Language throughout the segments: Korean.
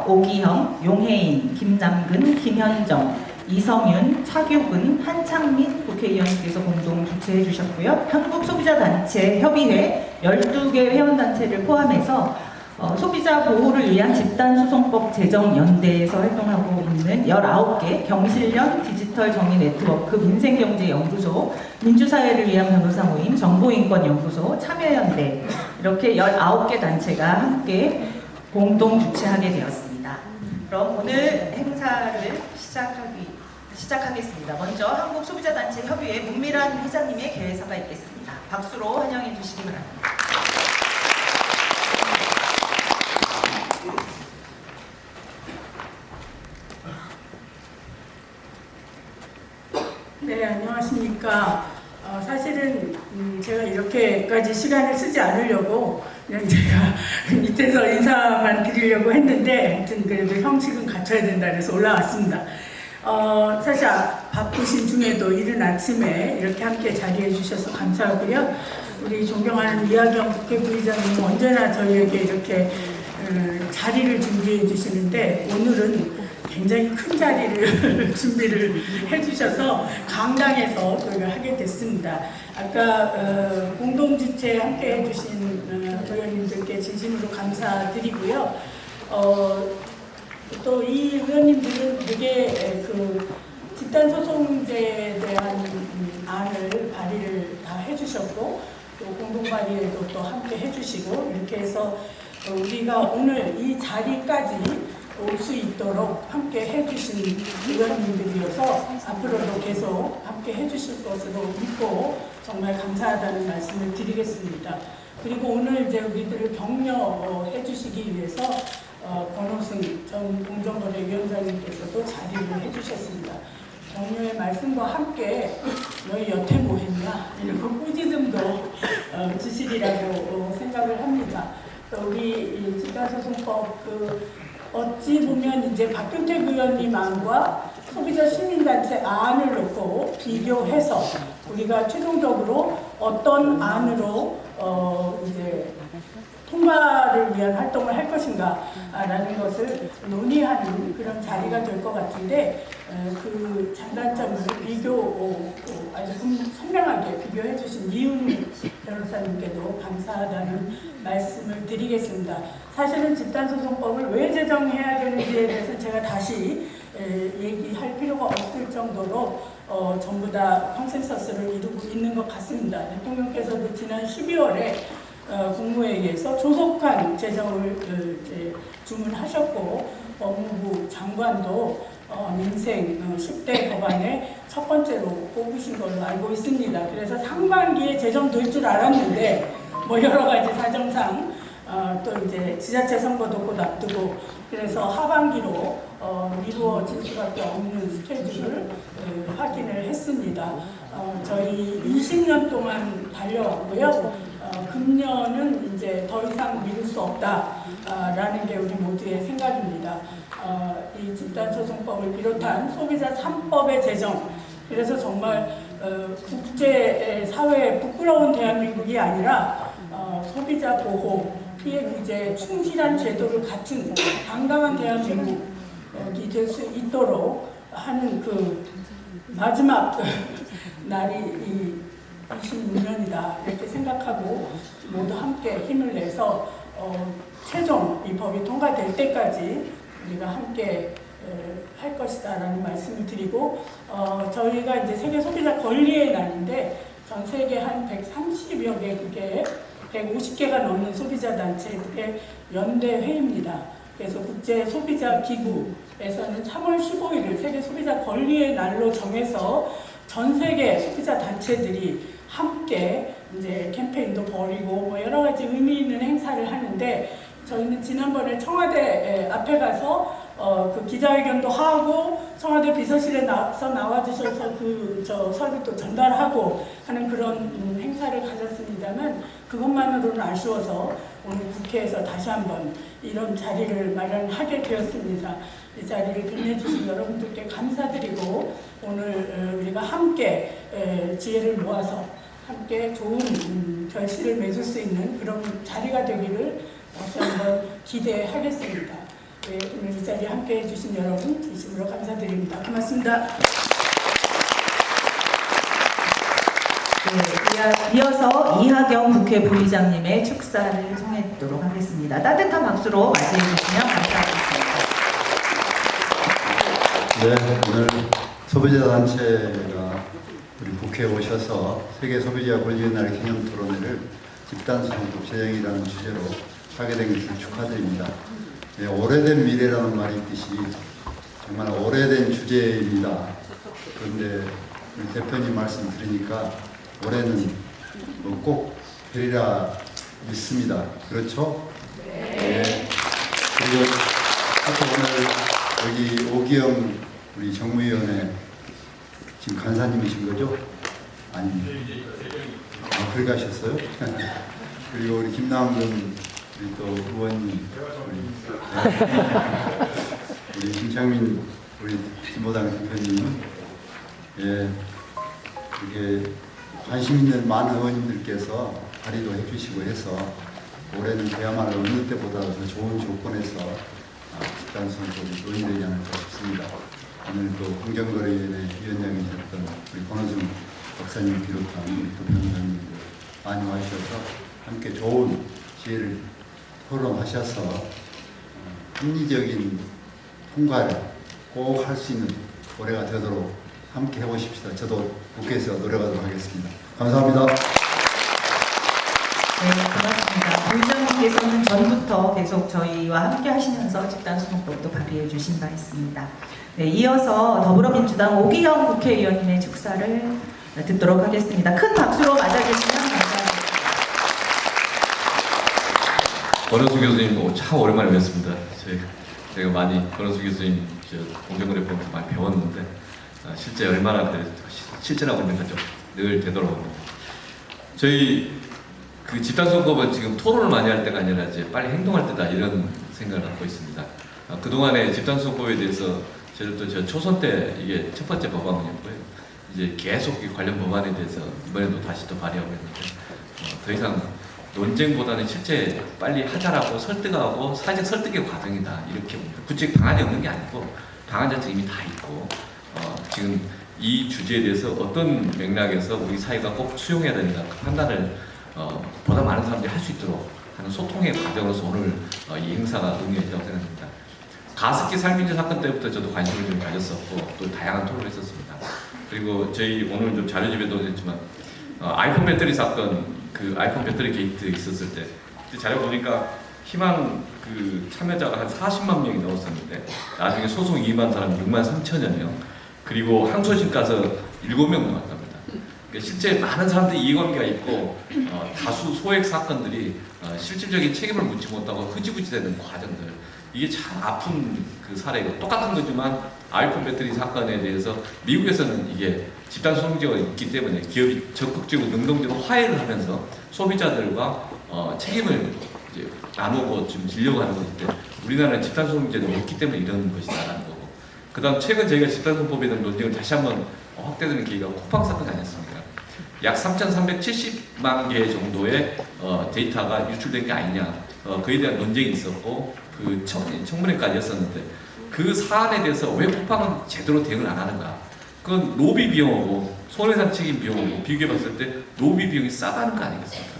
오기형, 용혜인, 김남근, 김현정, 이성윤, 차규근, 한창민 국회의원님께서 공동 주최해 주셨고요. 한국소비자단체 협의회 12개 회원단체를 포함해서 소비자 보호를 위한 집단소송법 제정연대에서 활동하고 있는 19개 경실련 디지털 정의 네트워크 민생경제연구소, 민주사회를 위한 변호사 모임, 정보인권연구소, 참여연대 이렇게 19개 단체가 함께 공동 주최하게 되었습니다. 그럼 오늘 행사를 시작하겠습니다. 먼저 한국소비자단체 협의회 문미란 회장님의 개회사가 있겠습니다. 박수로 환영해 주시기 바랍니다. 네, 안녕하십니까. 사실은 제가 이렇게까지 시간을 쓰지 않으려고 그냥 제가 밑에서 인사만 드리려고 했는데 하여튼 그래도 형식은 갖춰야 된다 그래서 올라왔습니다. 사실 바쁘신 중에도 이른 아침에 이렇게 함께 자리해 주셔서 감사하고요. 우리 존경하는 이하경 국회 부의장님 언제나 저희에게 이렇게 자리를 준비해 주시는데 오늘은 굉장히 큰 자리를 준비를 해주셔서 강당에서 저희가 하게 됐습니다. 아까 공동주최 함께 해주신 의원님들께 진심으로 감사드리고요. 또 이 의원님들은 되게 그 집단소송제에 대한 안을 발의를 다 해주셨고 또 공동발의에도 또 함께 해주시고 이렇게 해서 우리가 오늘 이 자리까지 올 수 있도록 함께 해주신 의원님들이어서 앞으로도 계속 함께 해주실 것으로 믿고 정말 감사하다는 말씀을 드리겠습니다. 그리고 오늘 이제 우리들을 격려해 주시기 위해서 권호승 전 공정거래위원장님께서도 자리를 해주셨습니다. 격려의 말씀과 함께 너희 여태 뭐 했냐 이러고 꾸짖음도 주시리라고 생각을 합니다. 우리 집단소송법 어찌 보면 이제 박균택 의원님 안과 소비자 시민단체 안을 놓고 비교해서 우리가 최종적으로 어떤 안으로 이제 통과를 위한 활동을 할 것인가라는 것을 논의하는 그런 자리가 될 것 같은데 그 장단점을 아주 선명하게 비교해 주신 이은희 변호사님께도 감사하다는 말씀을 드리겠습니다. 사실은 집단소송법을 왜 제정해야 되는지에 대해서 제가 다시 얘기할 필요가 없을 정도로 전부 다 컨센서스를 이루고 있는 것 같습니다. 대통령께서도 지난 12월에 국무회의에서 조속한 제정을 주문하셨고 법무부 장관도 민생 10대 법안의 첫 번째로 꼽으신 걸로 알고 있습니다. 그래서 상반기에 제정될 줄 알았는데 뭐 여러 가지 사정상 또 이제 지자체 선거도 곧 앞두고 그래서 하반기로 미루어질 수밖에 없는 스케줄을 확인을 했습니다. 저희 20년 동안 달려왔고요. 금년은 이제 더 이상 미룰 수 없다라는 게 우리 모두의 생각입니다. 이 집단소송법을 비롯한 소비자 3법의 제정, 그래서 정말 국제사회에 부끄러운 대한민국이 아니라 소비자 보호, 피해 구제에 충실한 제도를 갖춘 당당한 대한민국이 될 수 있도록 하는 그 마지막 날이 이 26년이다 이렇게 생각하고 모두 함께 힘을 내서 최종 이 법이 통과될 때까지 우리가 함께 할 것이다라는 말씀을 드리고 저희가 이제 세계 소비자 권리의 날인데 전 세계 한 130여 개국에 150개가 넘는 소비자 단체들의 연대 회의입니다. 그래서 국제 소비자 기구에서는 3월 15일을 세계 소비자 권리의 날로 정해서 전 세계 소비자 단체들이 함께 이제 캠페인도 벌이고 뭐 여러 가지 의미 있는 행사를 하는데 저희는 지난번에 청와대 앞에 가서 그 기자회견도 하고 청와대 비서실에 나와주셔서 서류도 전달하고 하는 그런 행사를 가졌습니다만 그것만으로는 아쉬워서 오늘 국회에서 다시 한번 이런 자리를 마련하게 되었습니다. 이 자리를 빛내주신 여러분들께 감사드리고 오늘 우리가 함께 지혜를 모아서 함께 좋은 결실을 맺을 수 있는 그런 자리가 되기를 다시 한번 기대하겠습니다. 오늘 이 자리에 함께해 주신 여러분 진심으로 감사드립니다. 고맙습니다. 네, 이어서 이하경 국회 부의장님의 축사를 청해듣도록 하겠습니다. 따뜻한 박수로 맞이해 주시면 감사하겠습니다. 네, 오늘 소비자 단체가 우리 국회에 오셔서 세계 소비자 권리의 날 기념 토론회를 집단소송법 제정이라는 주제로 하게 된 것을 축하드립니다. 네, 오래된 미래라는 말이 있듯이 정말 오래된 주제입니다. 그런데 우리 대표님 말씀 들으니까 올해는 꼭 되리라 믿습니다. 그렇죠? 네. 그리고 오늘 여기 오기영 우리 정무위원회 지금 간사님이신 거죠? 아닙니다. 아, 그렇게 하셨어요? 그리고 우리 김남근 우리 또 의원님, 우리 김창민 우리 진보당 대표님, 예, 이렇게 관심 있는 많은 의원님들께서 발의도 해주시고 해서 올해는 그야말로 어느 때보다 더 좋은 조건에서 집단소송법이 논의되지 않을까 싶습니다. 오늘 또 공정거래위원회 위원장이셨던 우리 권호중 박사님 비롯한 우리 또 변호사님들 많이 와주셔서 함께 좋은 지혜를 토론하셔서 합리적인 통과를 꼭 할 수 있는 올해가 되도록 함께 해보십시다. 저도 국회에서 노력하도록 하겠습니다. 감사합니다. 네, 고맙습니다. 부의장님께서는 전부터 계속 저희와 함께 하시면서 집단소송법도 발의해 주신 바 있습니다. 네, 이어서 더불어민주당 오기영 국회의원님의 축사를 듣도록 하겠습니다. 큰 박수로 맞아 주시면 감사하겠습니다. 권은수 교수님 참 오랜만에 뵙습니다. 제가 많이 권은수 교수님 공정거래법에서 많이 배웠는데 실제 얼마나 실천하고 있는 건지 늘 되돌아옵니다. 저희 그 집단소송법은 지금 토론을 많이 할 때가 아니라 이제 빨리 행동할 때다 이런 생각을 갖고 있습니다. 그동안에 집단소송법에 대해서 저도 저 초선 때 이게 첫 번째 법안이었고요. 이제 계속 이 관련 법안에 대해서 이번에도 다시 또 발의하고 있는데 더 이상 논쟁보다는 실제 빨리 하자라고 설득하고 사회적 설득의 과정이다 이렇게 봅니다. 구체적 방안이 없는 게 아니고 방안 자체 이미 다 있고 지금 이 주제에 대해서 어떤 맥락에서 우리 사회가 꼭 수용해야 되는가 그 판단을 보다 많은 사람들이 할 수 있도록 하는 소통의 과정으로서 오늘 이 행사가 의미가 있다고 생각합니다. 가습기 살균제 사건 때부터 저도 관심을 좀 가졌었고 또 다양한 토론을 했었습니다. 그리고 저희 오늘 좀 자료집에도 했지만 아이폰 배터리 사건 그 아이폰 배터리 게이트 있었을 때 자료 보니까 희망 그 참여자가 한 40만 명이 넘었었는데 나중에 소송 이임한 사람 6만 3천여 명 그리고 항소심 가서 7명 남았답니다. 그러니까 실제 많은 사람들이 이해관계가 있고 다수 소액 사건들이 실질적인 책임을 묻지 못하고 흐지부지 되는 과정들 이게 참 아픈 그 사례고 똑같은 거지만 아이폰 배터리 사건에 대해서 미국에서는 이게 집단 소송제가 있기 때문에 기업이 적극적으로 능동적으로 화해를 하면서 소비자들과 책임을 이제 나누고 좀 지려고 하는 것인데 우리나라는 집단 소송제도 없기 때문에 이런 것이다라는 거고 그다음 최근 저희가 집단 소송법에 대한 논쟁을 다시 한번 확대되는 계기가 쿠팡 사건 아니었습니까? 약 3,370만 개 정도의 데이터가 유출된 게 아니냐 그에 대한 논쟁이 있었고 그 청문회까지 했었는데 그 사안에 대해서 왜 쿠팡은 제대로 대응을 안 하는가 그건 로비 비용하고 손해상 책임 비용하고 비교해봤을 때 로비 비용이 싸다는 거 아니겠습니까?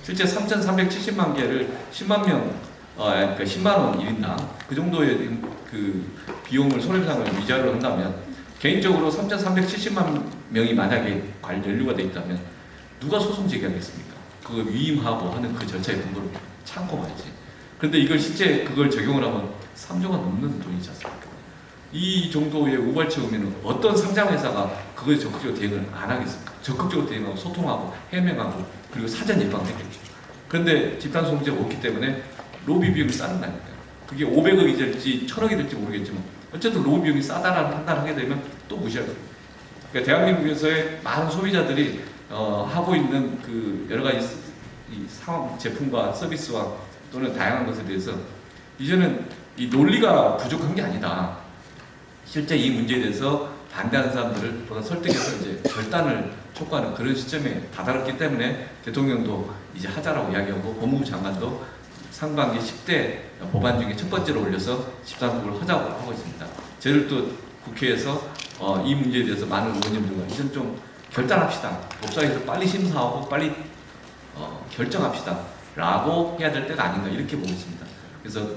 실제 3,370만 개를 10만 명 그러니까 10만 원 1인당 그 정도의 그 비용을 손해상을 위자료로 한다면 개인적으로 3,370만 명이 만약에 연루가 돼 있다면 누가 소송 제기하겠습니까? 그걸 위임하고 하는 그 절차의 공부를 참고 말이지. 그런데 이걸 실제 그걸 적용을 하면 3조가 넘는 돈이지 않습니까? 이 정도의 우발적 의미는 어떤 상장회사가 그거에 적극적으로 대응을 안 하겠습니까? 적극적으로 대응하고 소통하고 해명하고 그리고 사전 예방했겠죠. 그런데 집단소송제가 없기 때문에 로비 비용이 싸는 거 아닙니까? 그게 500억이 될지 1000억이 될지 모르겠지만 어쨌든 로비 비용이 싸다라는 판단을 하게 되면 또 무시할 겁니다. 그러니까 대한민국에서의 많은 소비자들이 하고 있는 그 여러 가지 이 상업 제품과 서비스와 또는 다양한 것에 대해서 이제는 이 논리가 부족한 게 아니다. 실제 이 문제에 대해서 반대하는 사람들을 보다 설득해서 이제 결단을 촉구하는 그런 시점에 다다랐기 때문에 대통령도 이제 하자라고 이야기하고 법무부 장관도 상반기 10대 법안 중에 첫 번째로 올려서 집단소송을 하자고 하고 있습니다. 저희를 또 국회에서 이 문제에 대해서 많은 의원님들과 이전 좀 결단합시다. 법사위에서 빨리 심사하고 빨리 결정합시다. 라고 해야 될 때가 아닌가 이렇게 보고 있습니다. 그래서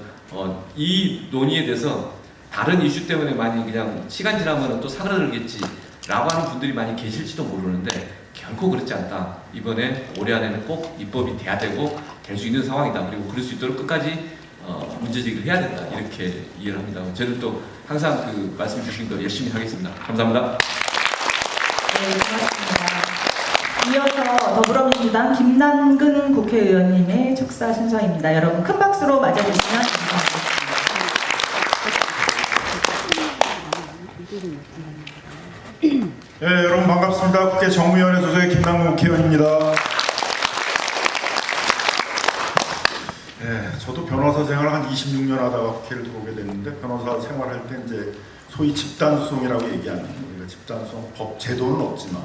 이 논의에 대해서 다른 이슈 때문에 많이 그냥 시간 지나면 또 사그라들겠지 라고 하는 분들이 많이 계실지도 모르는데 결코 그렇지 않다. 이번에 올해 안에는 꼭 입법이 돼야 되고 될 수 있는 상황이다. 그리고 그럴 수 있도록 끝까지 문제 제기를 해야 된다. 이렇게 이해를 합니다. 저는 또 항상 그 말씀 주신 거 열심히 하겠습니다. 감사합니다. 네, 고맙습니다. 이어서 더불어민주당 김남근 국회의원님의 축사 순서입니다. 여러분 큰 박수로 맞아주시면 감사하겠습니다. 네, 여러분 반갑습니다. 국회 정무위원회 소속의 김남근 국회의원입니다. 네, 저도 변호사 생활을 한 26년 하다가 국회를 들어오게 됐는데 변호사 생활할 때 이제 소위 집단소송이라고 얘기하는 우리가 집단소송 법 제도는 없지만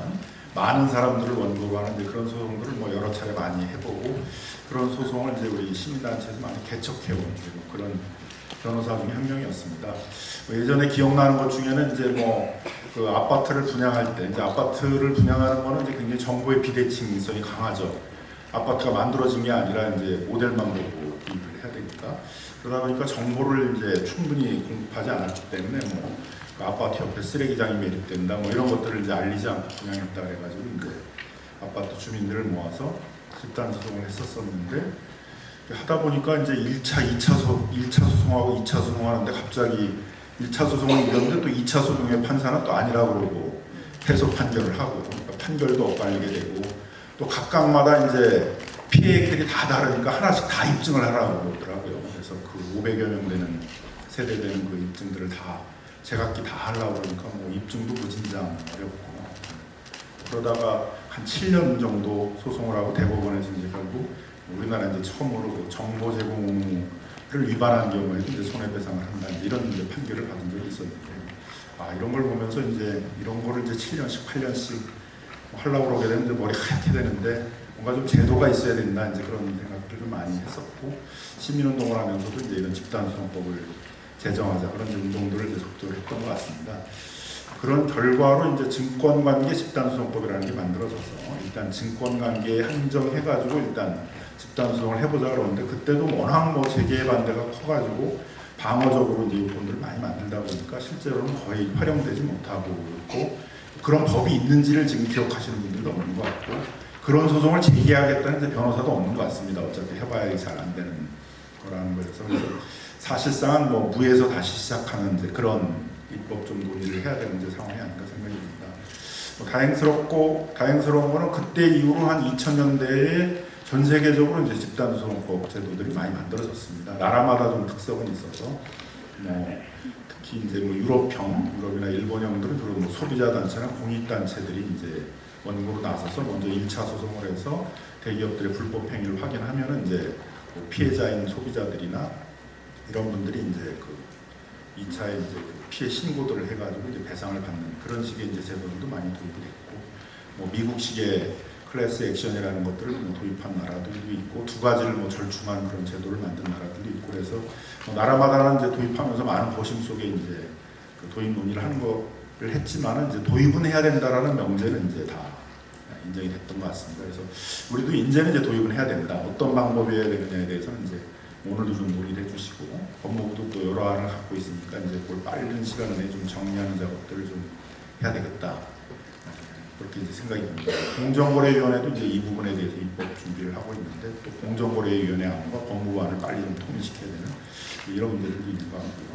많은 사람들을 원고로 하는 그런 소송들을 뭐 여러 차례 많이 해보고 그런 소송을 이제 우리 시민단체에서 많이 개척해온 그런 변호사 중에 한 명이었습니다. 예전에 기억나는 것 중에는 이제 뭐 그 아파트를 분양할 때 이제 아파트를 분양하는 거는 이제 굉장히 정부의 비대칭성이 강하죠. 아파트가 만들어진 게 아니라 이제 모델만 보고 구입을 해야 되니까 그러다 보니까 정보를 이제 충분히 공급하지 않았기 때문에 뭐 그 아파트 옆에 쓰레기장이 매립된다 뭐 이런 것들을 이제 알리지 않고 분양했다 그래가지고 이제 아파트 주민들을 모아서 집단 소송을 했었었는데 하다 보니까 이제 1차 소송하고 2차 소송하는데 갑자기 1차 소송을 이겼는데 또 2차 소송의 판사는 또 아니라고 그러고 패소 판결을 하고 그러니까 판결도 엇갈리게 되고 또 각각마다 이제 피해액들이 다 다르니까 하나씩 다 입증을 하라고 그러더라고요. 그래서 그 500여 명 되는 세대되는 그 입증들을 다 제각기 다 하려고 그러니까 뭐 입증도 무진장 어렵고 그러다가 한 7년 정도 소송을 하고 대법원에서 이제 결국 우리나라 이제 처음으로 그 정보 제공 의무를 위반한 경우에도 이제 손해배상을 한다 이런 이제 판결을 받은 적이 있었는데 이런 걸 보면서 이제 이런 거를 이제 7년씩 8년씩 하려고 그러게 되면 이제 머리 하얗게 되는데 뭔가 좀 제도가 있어야 된다 이제 그런 생각들을 좀 많이 했었고 시민운동을 하면서도 이제 이런 집단소송법을 제정하자 그런 운동들을 이제 적극적으로 했던 것 같습니다. 그런 결과로 이제 증권관계 집단소송법이라는 게 만들어져서 일단 증권관계에 한정해가지고 일단 집단소송을 해보자 그러는데 그때도 워낙 뭐 재계의 반대가 커가지고 방어적으로 이제 요건들을 많이 만들다 보니까 실제로는 거의 활용되지 못하고 있고 그런 법이 있는지를 지금 기억하시는 분들도 없는 것 같고 그런 소송을 제기하겠다는 이제 변호사도 없는 것 같습니다. 어차피 해봐야 잘 안 되는 거라는 거여서 그래서 사실상은 뭐 무에서 다시 시작하는 이제 그런 입법 좀 논의를 해야 되는 이제 상황이 아닌가 생각이 듭니다. 다행스러운 거는 그때 이후로 한 2000년대에 전 세계적으로 이제 집단소송법 제도들이 많이 만들어졌습니다. 나라마다 좀 특성은 있어서 뭐 특히 이제 뭐 유럽이나 일본형들은 주로 뭐 소비자 단체나 공익 단체들이 이제 원고로 나서서 먼저 1차 소송을 해서 대기업들의 불법 행위를 확인하면은 이제 뭐 피해자인 소비자들이나 이런 분들이 이제 그 2차에 이제 피해 신고들을 해가지고 이제 배상을 받는 그런 식의 이제 제도들도 많이 도입이 됐고, 뭐 미국식의 클래스 액션이라는 것들을 뭐 도입한 나라들도 있고, 두 가지를 뭐 절충한 그런 제도를 만든 나라들도 있고, 그래서 뭐 나라마다 이제 도입하면서 많은 고심 속에 이제 그 도입 논의를 하는 거를 했지만은 이제 도입은 해야 된다라는 명제는 이제 다 인정이 됐던 것 같습니다. 그래서 우리도 이제는 이제 도입은 해야 된다. 어떤 방법이어야 되느냐에 대해서는 이제 오늘도 좀 논의를 해주시고, 법무부도 또 여러 안을 갖고 있으니까 이제 그걸 빠른 시간 내에 좀 정리하는 작업들을 좀 해야 되겠다. 그렇게 이제 생각이 듭니다. 공정거래위원회도 이제 이 부분에 대해서 입법 준비를 하고 있는데, 또 공정거래위원회 안과 법무부 안을 빨리 좀 통일시켜야 되는 이런 문제들도 있는 것 같고요.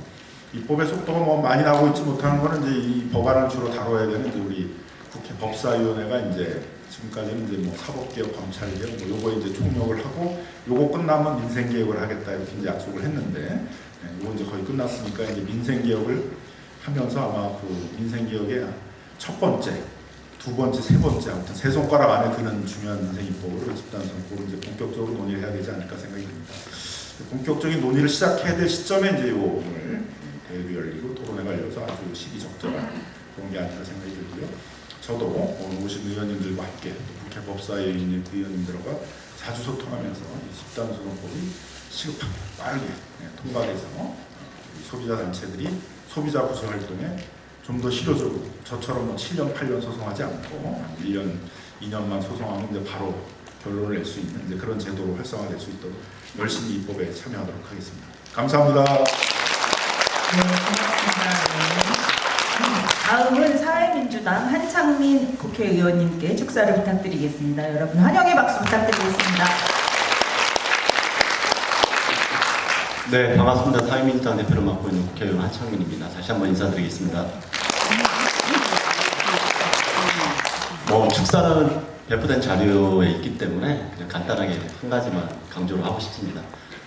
입법의 속도가 뭐 많이 나오고 있지 못하는 거는 이제 이 법안을 주로 다뤄야 되는 이제 우리 국회 법사위원회가 이제 지금까지는 이제 뭐 사법개혁, 검찰개혁, 뭐 요거 이제 총력을 하고 요거 끝나면 민생개혁을 하겠다 이렇게 이제 약속을 했는데, 요거 이제 거의 끝났으니까 이제 민생개혁을 하면서 아마 그 민생개혁의 첫 번째, 두 번째, 세 번째, 아무튼 세 손가락 안에 드는 중요한 민생입법으로 집단소송법을 이제 본격적으로 논의를 해야 되지 않을까 생각이 듭니다. 본격적인 논의를 시작해야 될 시점에 이제 요 오늘 대회도 열리고 토론회가 열려서 아주 시기적절한 그런 게 아닐까 생각이 들고요. 저도 오늘 오신 의원님들과 함께 국회 법사위에 있는 의원님들과 자주 소통하면서 이 집단소송법이 시급하게 빨리 통과돼서 소비자 단체들이 소비자 구제 활동에 좀 더 실효적으로 저처럼 뭐 7년, 8년 소송하지 않고 1년, 2년만 소송하면 이제 바로 결론을 낼 수 있는 이제 그런 제도로 활성화될 수 있도록 열심히 입법에 참여하도록 하겠습니다. 감사합니다. 네, 고맙습니다. 네. 다음은 사회민주당 한창민 국회의원님께 축사를 부탁드리겠습니다. 여러분 환영의 박수 부탁드리겠습니다. 네, 반갑습니다. 사회민주당 대표를 맡고 있는 국회의원 한창민입니다. 다시 한번 인사드리겠습니다. 축사는 배포된 자료에 있기 때문에 그냥 간단하게 한 가지만 강조를 하고 싶습니다.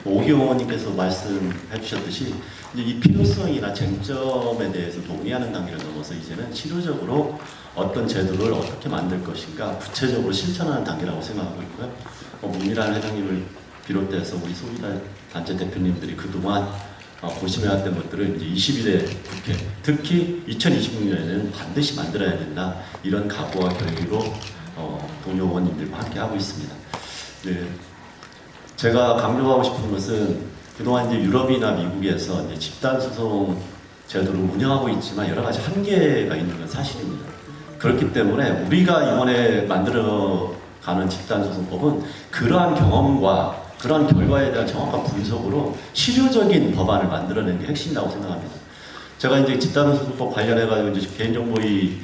오기 의원님께서 말씀해 주셨듯이 이제 이 필요성이나 쟁점에 대해서 동의하는 단계를 넘어서 이제는 실효적으로 어떤 제도를 어떻게 만들 것인가 구체적으로 실천하는 단계라고 생각하고 있고요. 문미란 회장님을 비롯해서 우리 소비자 단체 대표님들이 그동안 고심해왔던 것들을 이제 21대 국회, 특히 2026년에는 반드시 만들어야 된다. 이런 각오와 결의로 동료 의원님들과 함께 하고 있습니다. 네, 제가 강조하고 싶은 것은 그동안 이제 유럽이나 미국에서 이제 집단 소송 제도를 운영하고 있지만 여러 가지 한계가 있는 건 사실입니다. 그렇기 때문에 우리가 이번에 만들어가는 집단소송법은 그러한 경험과 그러한 결과에 대한 정확한 분석으로 실효적인 법안을 만들어내는 게 핵심이라고 생각합니다. 제가 이제 집단소송법 관련해가지고 이제 개인정보위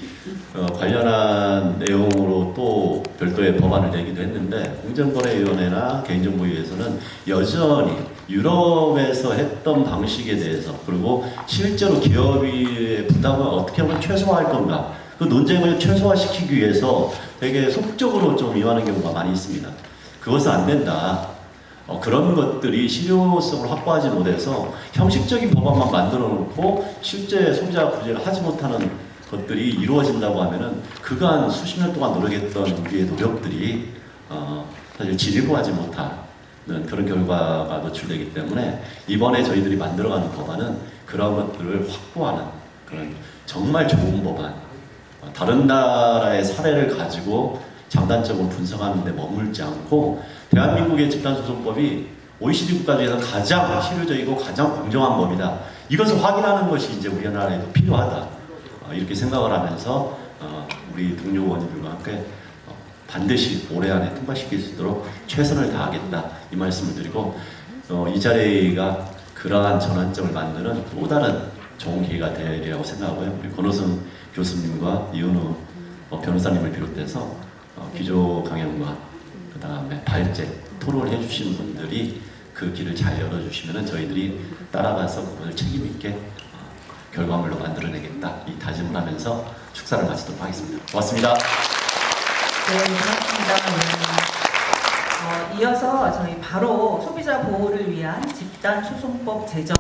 관련한 내용으로 또 별도의 법안을 내기도 했는데 공정거래위원회나 개인정보위에서는 여전히 유럽에서 했던 방식에 대해서 그리고 실제로 기업의 부담을 어떻게 하면 최소화할 건가 그 논쟁을 최소화시키기 위해서 되게 소극적으로 좀 임하는 경우가 많이 있습니다. 그것은 안 된다. 그런 것들이 실효성을 확보하지 못해서 형식적인 법안만 만들어 놓고 실제 소비자 구제를 하지 못하는 것들이 이루어진다고 하면은 그간 수십 년 동안 노력했던 우리의 노력들이 사실 진일보하지 못하는 그런 결과가 노출되기 때문에 이번에 저희들이 만들어가는 법안은 그런 것들을 확보하는 그런 정말 좋은 법안, 다른 나라의 사례를 가지고 장단점을 분석하는 데 머물지 않고 대한민국의 집단소송법이 OECD 국가 중에서 가장 실효적이고 가장 공정한 법이다. 이것을 확인하는 것이 이제 우리나라에도 필요하다. 이렇게 생각을 하면서 우리 동료 의원님들과 함께 반드시 올해 안에 통과시킬 수 있도록 최선을 다하겠다. 이 말씀을 드리고 이 자리가 그러한 전환점을 만드는 또 다른 좋은 계기가 되리라고 생각하고요. 우리 권호승 교수님과 이은우 변호사님을 비롯해서 기조 강연과 그 다음에 발제, 토론을 해주신 분들이 그 길을 잘 열어주시면 저희들이 따라가서 그것을 책임있게 결과물로 만들어내겠다 이 다짐을 하면서 축사를 마치도록 하겠습니다. 고맙습니다. 네, 고맙습니다. 네. 이어서 저희 바로 소비자 보호를 위한 집단소송법 제정